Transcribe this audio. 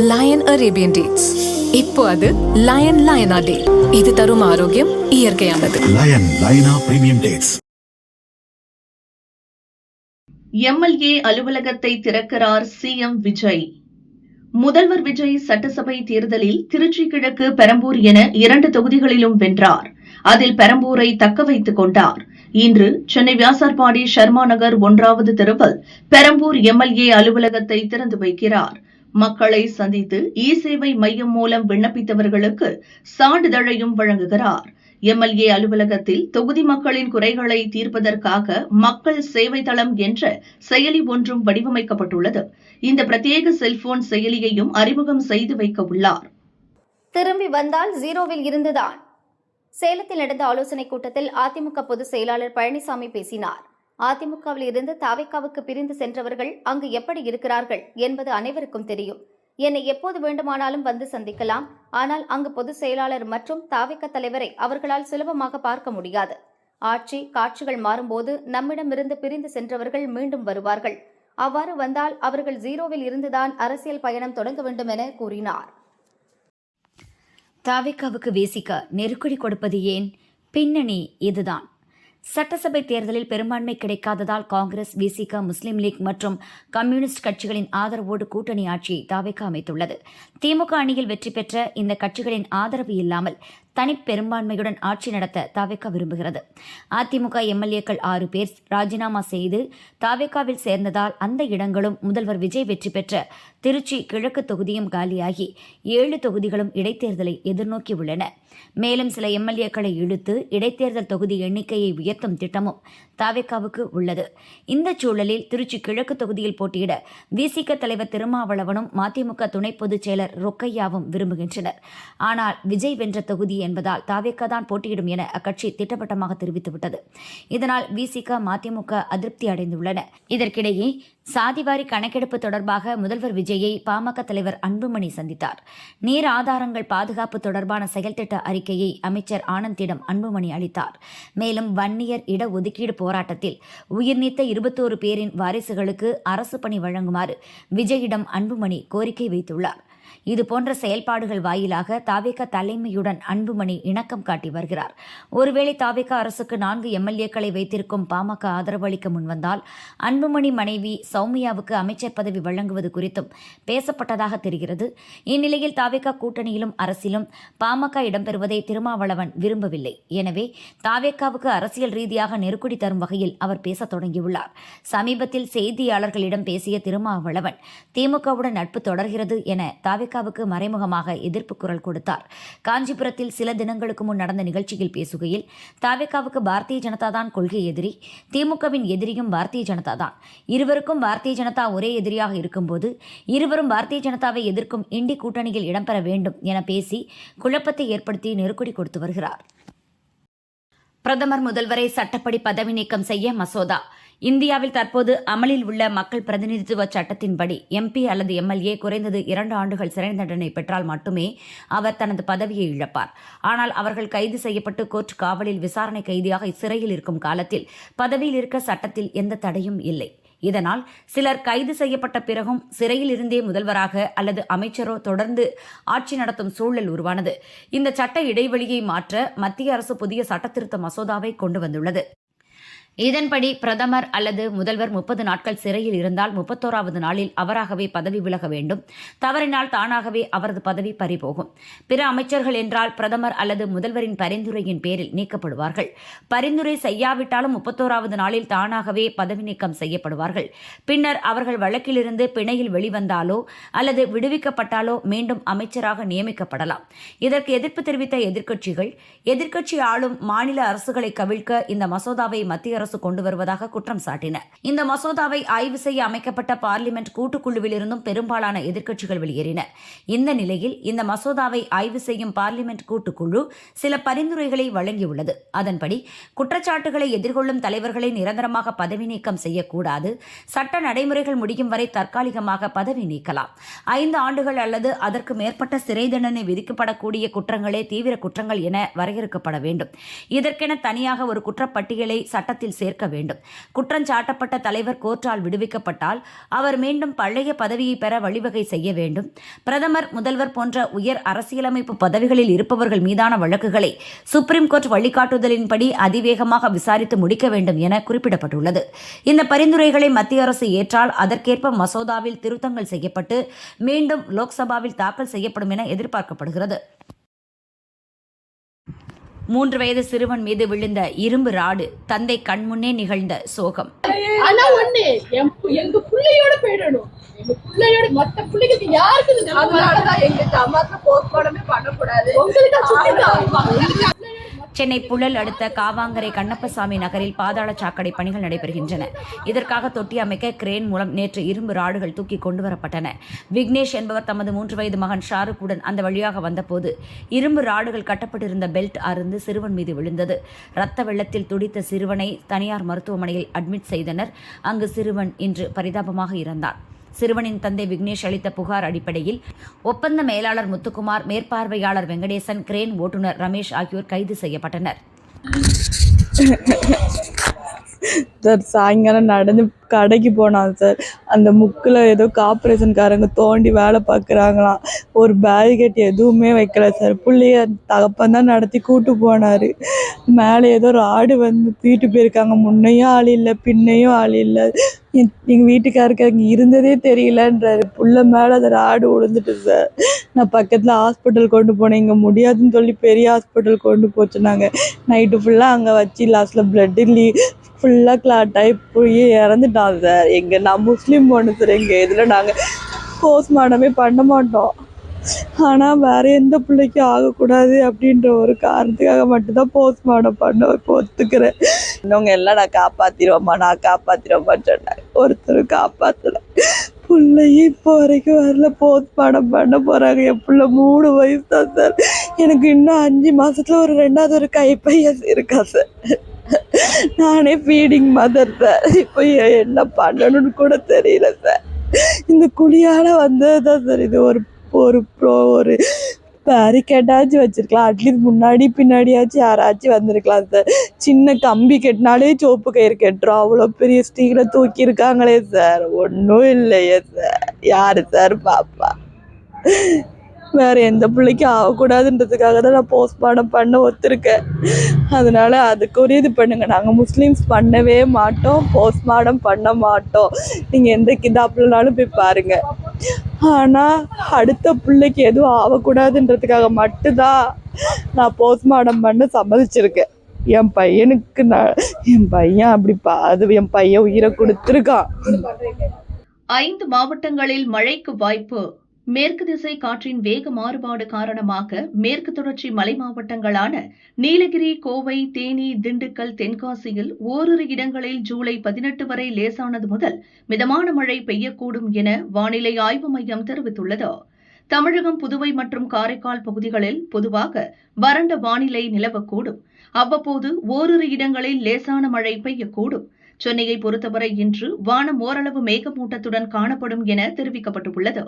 Line Arabian dates. இப்போ அது line லயனா டே. இது தரும் ஆரோக்கியம் இயற்கையானது. லயன் லயனா பிரீமியம் டேட்ஸ். எம்எல்ஏ அலுவலகத்தை திறக்கிறார் சிஎம் விஜய். முதல்வர் விஜய் சட்டசபை தேர்தலில் திருச்சி கிழக்கு, பெரம்பூர் என 2 தொகுதிகளிலும் வென்றார். அதில் பெரம்பூரை தக்க வைத்துக் கொண்டார். இன்று சென்னை வியாசார்பாடி ஷர்மா நகர் 1வது தெருவில் பெரம்பூர் எம்எல்ஏ அலுவலகத்தை திறந்து வைக்கிறார். மக்களை சந்தித்து இ-சேவை மையம் மூலம் விண்ணப்பித்தவர்களுக்கு சான்றிதழையும் வழங்குகிறார். எம்எல்ஏ அலுவலகத்தில் தொகுதி மக்களின் குறைகளை தீர்ப்பதற்காக மக்கள் சேவை தளம் என்ற செயலி ஒன்றும் வடிவமைக்கப்பட்டுள்ளது. இந்த பிரத்யேக செல்போன் செயலியையும் அறிமுகம் செய்து வைக்க உள்ளார். திரும்பி வந்தால் ஜீரோவில் இருந்துதான். சேலத்தில் நடந்த ஆலோசனைக் கூட்டத்தில் அதிமுக பொதுச் செயலாளர் பழனிசாமி பேசினார். அதிமுகவில் இருந்து தாவேக்காவுக்கு பிரிந்து சென்றவர்கள் அங்கு எப்படி இருக்கிறார்கள் என்பது அனைவருக்கும் தெரியும். என்னை எப்போது வேண்டுமானாலும் வந்து சந்திக்கலாம். ஆனால் அங்கு பொதுச் செயலாளர் மற்றும் தாவேக்க தலைவரை அவர்களால் சுலபமாக பார்க்க முடியாது. ஆட்சி காட்சிகள் மாறும்போது நம்மிடமிருந்து பிரிந்து சென்றவர்கள் மீண்டும் வருவார்கள். அவ்வாறு வந்தால் அவர்கள் ஜீரோவில் இருந்துதான் அரசியல் பயணம் தொடங்க வேண்டும் என கூறினார். தாவேக்காவுக்கு வேசிக்க நெருக்கடி கொடுப்பது ஏன்? பின்னணி இதுதான். சட்டசபை தேர்தலில் பெரும்பான்மை கிடைக்காததால் காங்கிரஸ், விசிக, முஸ்லீம் லீக் மற்றும் கம்யூனிஸ்ட் கட்சிகளின் ஆதரவோடு கூட்டணி ஆட்சியை தாவேக்கா அமைத்துள்ளது. திமுக அணியில் வெற்றி பெற்ற இந்த கட்சிகளின் ஆதரவு இல்லாமல் தனிப்பெரும்பான்மையுடன் ஆட்சி நடத்த தாவேக்கா விரும்புகிறது. அதிமுக எம்எல்ஏக்கள் 6 பேர் ராஜினாமா செய்து தாவேக்காவில் சேர்ந்ததால் அந்த இடங்களும் முதல்வர் விஜய் வெற்றி பெற்ற திருச்சி கிழக்கு தொகுதியும் காலியாகி 7 தொகுதிகளும் இடைத்தேர்தலை எதிர்நோக்கி உள்ளன. மேலும் சில எம்எல்ஏக்களை இழுத்து இடைத்தேர்தல் தொகுதி எண்ணிக்கையை உயர்த்தும் திட்டமும் தாவேக்காவுக்கு உள்ளது. இந்த சூழலில் திருச்சி கிழக்கு தொகுதியில் போட்டியிட விசிக தலைவர் திருமாவளவனும் மதிமுக துணை பொதுச் செயலர் ரொக்கையாவும் விரும்புகின்றனர். ஆனால் விஜய் வென்ற தொகுதி என்பதால் தாவேக்கா தான் போட்டியிடும் என அக்கட்சி திட்டவட்டமாக தெரிவித்துவிட்டது. இதனால் விசிக, மதிமுக அதிருப்தி அடைந்துள்ளன. இதற்கிடையே சாதிவாரி கணக்கெடுப்பு தொடர்பாக முதல்வர் விஜயை பாமக தலைவர் அன்புமணி சந்தித்தார். நீர் ஆதாரங்கள் பாதுகாப்பு தொடர்பான செயல்திட்ட அறிக்கையை அமைச்சர் ஆனந்திடம் அன்புமணி அளித்தார். மேலும் வன்னியர் இடஒதுக்கீடு போராட்டத்தில் உயிர்நீத்த 21 பேரின் வாரிசுகளுக்கு அரசு பணி வழங்குமாறு விஜயிடம் அன்புமணி கோரிக்கை வைத்துள்ளார். இதுபோன்ற செயல்பாடுகள் வாயிலாக தாவேக்கா தலைமையுடன் அன்புமணி இணக்கம் காட்டி வருகிறார். ஒருவேளை தாவேக்கா அரசுக்கு 4 எம்எல்ஏக்களை வைத்திருக்கும் பாமக ஆதரவு அளிக்க முன்வந்தால் அன்புமணி மனைவி சௌமியாவுக்கு அமைச்சர் பதவி வழங்குவது குறித்தும் பேசப்பட்டதாக தெரிகிறது. இந்நிலையில் தாவேக்கா கூட்டணியிலும் அரசிலும் பாமக இடம்பெறுவதை திருமாவளவன் விரும்பவில்லை. எனவே தாவேக்காவுக்கு அரசியல் ரீதியாக நெருக்கடி தரும் வகையில் அவர் பேச தொடங்கியுள்ளார். சமீபத்தில் செய்தியாளர்களிடம் பேசிய திருமாவளவன் திமுகவுடன் நட்பு தொடர்கிறது என தாவேக்காவுக்கு மறைமுகமாக எதிர்ப்பு குரல் கொடுத்தார். காஞ்சிபுரத்தில் சில தினங்களுக்கு முன் நடந்த நிகழ்ச்சியில் பேசுகையில் தாவேக்காவுக்கு பாரதிய ஜனதா தான் கொள்கை எதிரி, திமுகவின் எதிரியும் பாரதிய ஜனதா தான். இருவருக்கும் பாரதிய ஜனதா ஒரே எதிரியாக இருக்கும்போது இருவரும் பாரதிய ஜனதாவை எதிர்க்கும் இண்டி கூட்டணியில் இடம்பெற வேண்டும் என பேசி குழப்பத்தை ஏற்படுத்தி நெருக்கடி கொடுத்து வருகிறார். பிரதமர் முதல்வரை சட்டப்படி பதவி நீக்கம் செய்ய மசோதா. இந்தியாவில் தற்போது அமலில் உள்ள மக்கள் பிரதிநிதித்துவ சட்டத்தின்படி எம்பி அல்லது எம்எல்ஏ குறைந்தது 2 ஆண்டுகள் சிறை தண்டனை பெற்றால் மட்டுமே அவர் தனது பதவியை இழப்பார். ஆனால் அவர்கள் கைது செய்யப்பட்டு கோர்ட் காவலில் விசாரணை கைதியாக சிறையில் இருக்கும் காலத்தில் பதவியில் இருக்க சட்டத்தில் எந்த தடையும் இல்லை. இதனால் சிலர் கைது செய்யப்பட்ட பிறகும் சிறையில் இருந்தே முதல்வராக அல்லது அமைச்சரோ தொடர்ந்து ஆட்சி நடத்தும் சூழல் உருவானது. இந்த சட்ட இடைவெளியை மாற்ற மத்திய அரசு புதிய சட்டத்திருத்த மசோதாவை கொண்டு வந்துள்ளது. இதன்படி பிரதமர் அல்லது முதல்வர் 30 நாட்கள் சிறையில் இருந்தால் 31வது நாளில் அவராகவே பதவி விலக வேண்டும். தவறினால் தானாகவே அவரது பதவி பறிபோகும். பிற அமைச்சர்கள் என்றால் பிரதமர் அல்லது முதல்வரின் பரிந்துரையின் பேரில் நீக்கப்படுவார்கள். பரிந்துரை செய்யாவிட்டாலும் 31வது நாளில் தானாகவே பதவி நீக்கம் செய்யப்படுவார்கள். பின்னர் அவர்கள் வழக்கிலிருந்து பிணையில் வெளிவந்தாலோ அல்லது விடுவிக்கப்பட்டாலோ மீண்டும் அமைச்சராக நியமிக்கப்படலாம். இதற்கு எதிர்ப்பு தெரிவித்த எதிர்க்கட்சி ஆளும் மாநில அரசுகளை கவிழ்க்க இந்த மசோதாவை மத்திய அரசு கொண்டு வருவதாக குற்றம் சாட்டினர். இந்த மசோதாவை ஆய்வு செய்ய அமைக்கப்பட்ட பார்லிமெண்ட் கூட்டுக்குழுவில் இருந்தும் பெரும்பாலான எதிர்க்கட்சிகள் வெளியேறின. இந்த நிலையில் இந்த மசோதாவை ஆய்வு செய்யும் பார்லிமெண்ட் கூட்டுக்குழு சில பரிந்துரைகளை வழங்கியுள்ளது. அதன்படி குற்றச்சாட்டுகளை எதிர்கொள்ளும் தலைவர்களை நிரந்தரமாக பதவி நீக்கம் செய்யக்கூடாது. சட்ட நடைமுறைகள் முடியும் வரை தற்காலிகமாக பதவி நீக்கலாம். 5 ஆண்டுகள் அல்லது அதற்கு மேற்பட்ட சிறை தண்டனை விதிக்கப்படக்கூடிய குற்றங்களே தீவிர குற்றங்கள் என வரையறுக்கப்பட வேண்டும். இதற்கென தனியாக ஒரு குற்றப்பட்டியலை சட்டத்தில் பதவியில் சேர்க்க வேண்டும். குற்றஞ்சாட்டப்பட்ட தலைவர் கோர்ட்டால் விடுவிக்கப்பட்டால் அவர் மீண்டும் பழைய பதவியை பெற வழிவகை செய்ய வேண்டும். பிரதமர், முதல்வர் போன்ற உயர் அரசியலமைப்பு பதவிகளில் இருப்பவர்கள் மீதான வழக்குகளை சுப்ரீம் கோர்ட் வழிகாட்டுதலின்படி அதிவேகமாக விசாரித்து முடிக்க வேண்டும் என குறிப்பிடப்பட்டுள்ளது. இந்த பரிந்துரைகளை மத்திய அரசு ஏற்றால் அதற்கேற்ப மசோதாவில் திருத்தங்கள் செய்யப்பட்டு மீண்டும் லோக்சபாவில் தாக்கல் செய்யப்படும் என எதிர்பார்க்கப்படுகிறது. 3 வயது சிறுவன் மீது விழுந்த இரும்பு ராடு, தந்தை கண்முன்னே நிகழ்ந்த சோகம். ஆனா ஒண்ணு, எங்க பிள்ளையோட போயிடணும். எங்க பிள்ளையோட மத்த பிள்ளைகளுக்கு யாருக்கு எங்க அம்மாக்கு போஸ்ட்மார்ட்டமே பண்ணக்கூடாது. சென்னை புழல் அடுத்த காவாங்கரை கண்ணப்பசாமி நகரில் பாதாள சாக்கடை பணிகள் நடைபெறுகின்றன. இதற்காக தொட்டி அமைக்க கிரேன் மூலம் நேற்று இரும்பு ராடுகள் தூக்கி கொண்டுவரப்பட்டன. விக்னேஷ் என்பவர் தமது 3 வயது மகன் ஷாருக்குடன் அந்த வழியாக வந்தபோது இரும்பு ராடுகள் கட்டப்பட்டிருந்த பெல்ட் அறுந்து சிறுவன் மீது விழுந்தது. இரத்த வெள்ளத்தில் துடித்த சிறுவனை தனியார் மருத்துவமனையில் அட்மிட் செய்தனர். அங்கு சிறுவன் இன்று பரிதாபமாக இறந்தார். சிறுவனின் தந்தை விக்னேஷ் அளித்த புகார் அடிப்படையில் ஒப்பந்த மேலாளர் முத்துக்குமார், மேற்பார்வையாளர் வெங்கடேசன், கிரேன் ஓட்டுநர் ரமேஷ் ஆகியோர் கைது செய்யப்பட்டனர். சார், சாயங்காலம் நடந்து கடைக்கு போனான் சார். அந்த முக்கில் ஏதோ கார்பரேஷன்காரங்க தோண்டி வேலை பார்க்குறாங்களாம். ஒரு பேரிகேட் எதுவுமே வைக்கல சார். பிள்ளைய தகப்பன் தான் நடத்தி கூட்டு போனார். மேலே ஏதோ ராடு வந்து தூக்கிட்டு போயிருக்காங்க. முன்னையும் ஆள் இல்லை, பின்னையும் ஆள் இல்லை. எங்கள் வீட்டுக்காருக்கு அங்கே இருந்ததே தெரியலன்றாரு. புள்ள மேலே அந்த ராடு விழுந்துட்டு சார். நான் பக்கத்தில் ஹாஸ்பிட்டல் கொண்டு போனேன். இங்கே முடியாதுன்னு சொல்லி பெரிய ஹாஸ்பிட்டல் கொண்டு போச்சுனாங்க. நைட்டு ஃபுல்லாக அங்கே வச்சு லாஸ்ட்டில் பிளட்டு ஃபுல்லாக கிளாட் ஆகி போய் இறந்துட்டான் சார். நான் முஸ்லீம் பொண்ணு சார். எங்கள் இதில் நாங்கள் போஸ்ட்மார்ட்டமே பண்ண மாட்டோம். ஆனால் வேறு எந்த பிள்ளைக்கும் ஆகக்கூடாது அப்படின்ற ஒரு காரணத்துக்காக மட்டும்தான் போஸ்ட்மார்ட்டம் பண்ண ஒத்துக்கிறேன். இன்னவங்க எல்லாம் நான் காப்பாற்றிடுவோம்மான்னு சொன்னாங்க. ஒருத்தர் காப்பாற்றலை. பிள்ளையும் இப்போ வரைக்கும் வரல. போஸ்ட்மார்ட்டம் பண்ண போகிறாங்க. என் பிள்ளை 3 வயசு தான் சார். எனக்கு இன்னும் 5 மாதத்தில் ஒரு 2வது ஒரு கைப்பையன் இருக்கா சார். நானே ஃபீடிங் மதர் சார். இப்போ என்ன பண்ணணும்னு கூட தெரியல சார். இந்த குழியால் வந்தது தான் சார். இது ஒரு பேரிகேட்டாச்சும் வச்சிருக்கலாம். அட்லீஸ்ட் முன்னாடி பின்னாடியாச்சும் யாராச்சும் வந்திருக்கலாம் சார். சின்ன கம்பி கட்டினாலே சோப்பு கயிறு கட்டுறோம். அவ்வளோ பெரிய ஸ்டீலை தூக்கியிருக்காங்களே சார். ஒன்றும் இல்லையே சார். யாரு சார் பாப்பா? வேறு எந்த பிள்ளைக்கும் ஆகக்கூடாதுன்றதுக்காக தான் நான் போஸ்ட்மார்ட்டம் பண்ண ஒத்துருக்கேன். அதனால் அதுக்குரிய இது பண்ணுங்கள். நாங்கள் முஸ்லீம்ஸ் பண்ணவே மாட்டோம், போஸ்ட்மார்ட்டம் பண்ண மாட்டோம். நீங்கள் எந்த கிதாப்புலனாலும் போய் பாருங்கள். ஆனால் அடுத்த பிள்ளைக்கு எதுவும் ஆகக்கூடாதுன்றதுக்காக மட்டும்தான் நான் போஸ்ட்மார்ட்டம் பண்ண சம்மதிச்சிருக்கேன். என் பையன் அப்படிப்பா, அது என் பையன் உயிரை கொடுத்துருக்கான். 5 மாவட்டங்களில் மழைக்கு வாய்ப்பு. மேற்கு திசை காற்றின் வேக மாறுபாடு காரணமாக மேற்கு தொடர்ச்சி மலை மாவட்டங்களான நீலகிரி, கோவை, தேனி, திண்டுக்கல், தென்காசியில் ஓரிரு இடங்களில் ஜூலை 18 வரை லேசானது முதல் மிதமான மழை பெய்யக்கூடும் என வானிலை ஆய்வு மையம் தெரிவித்துள்ளது. தமிழகம், புதுவை மற்றும் காரைக்கால் பகுதிகளில் பொதுவாக வறண்ட வானிலை நிலவக்கூடும். அவ்வப்போது ஓரிரு இடங்களில் லேசான மழை பெய்யக்கூடும். சென்னையை பொறுத்தவரை இன்று வானம் ஓரளவு மேகமூட்டத்துடன் காணப்படும் என தெரிவிக்கப்பட்டுள்ளது.